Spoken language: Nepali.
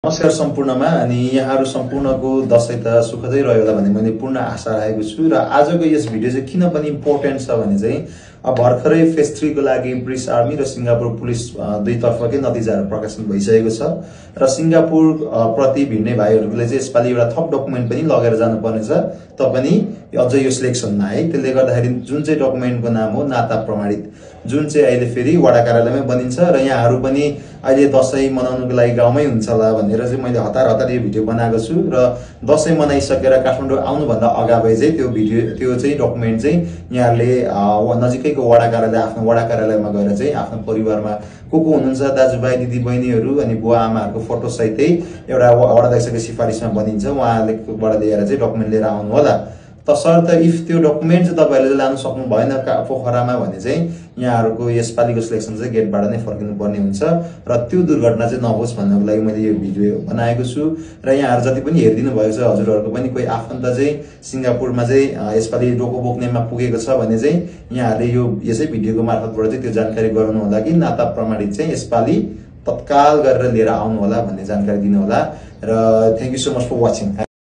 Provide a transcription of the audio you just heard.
नमस्कार सम्पूर्णमा अनि यहाँहरु सम्पूर्णको दशैं त सुखदै रह्यो होला भन्ने मैले पूर्ण आशा राखेको छु र आजको यस भिडियो चाहिँ किन पनि इम्पोर्टेन्ट छ भने चाहिँ भर्खरै फेज 3 को लागि ब्रिटिश आर्मी र सिंगापुर पुलिस दुई तर्फकै नतिजाहरु प्रकाशन भइसकेको छ र सिंगापुर प्रति भिड्ने भाइहरुले चाहिँ यसपालि एउटा थप डकुमेन्ट पनि लगेर जानुपर्ने छ पनि अझ यो सिलेक्सनमा है। त्यसले गर्दाखेरि जुन चाहिँ डकुमेन्टको नाम हो नाता प्रमाणित, जुन चाहिँ अहिले फेरि वडा कार्यालयमै बनिन्छ र यहाँहरु पनि अहिले दशैं मनाउनको लागि गाउँमै हुन्छ होला भनेर चाहिँ मैले हतार यो भिडियो बनाएको छु र दशैं मनाइसकेर काठमाडौँ आउनु भन्दा अगावै चाहिँ त्यो चाहिँ डकुमेन्ट चाहिँ यहाँहरुले नजिकैको वडा कार्यालय आफ्नो वडा कार्यालयमा गएर चाहिँ आफ्नो परिवारमा को हुनुहुन्छ दाजुभाइ दिदीबहिनीहरु अनि बुवा आमाहरुको फोटो सहितै एउटा वडा अध्यक्षको सिफारिसमा बनिन्छ, उहाँहरुलेबाट लिएर चाहिँ डकुमेन्ट लिएर आउनु होला। तसर्थ इफ त्यो डकुमेन्ट चाहिँ तपाईहरुले लान सक्नु भएन पोखरामा भने चाहिँ यहाँहरुको यसपालिको सिलेक्सन चाहिँ गेटबाट नै फर्किनु पर्ने हुन्छ र त्यो दुर्घटना चाहिँ नहोस् भन्नको लागि मैले यो भिडियो बनाएको छु र यहाँहरु जति पनि हेरिदिनु भएको छ हजुरहरुको पनि कोही आफन्त चाहिँ सिंगापुरमा चाहिँ यसपालि डोको बोक्नेमा पुगेको छ भने चाहिँ यहाँहरुले यो यसै भिडियोको मार्फतबाट चाहिँ त्यो जानकारी गराउनु होला कि नाता प्रमाणित चाहिँ यसपालि तत्काल गरेर लिएर आउनु होला भन्ने जानकारी दिनु होला र thank you so much for watching.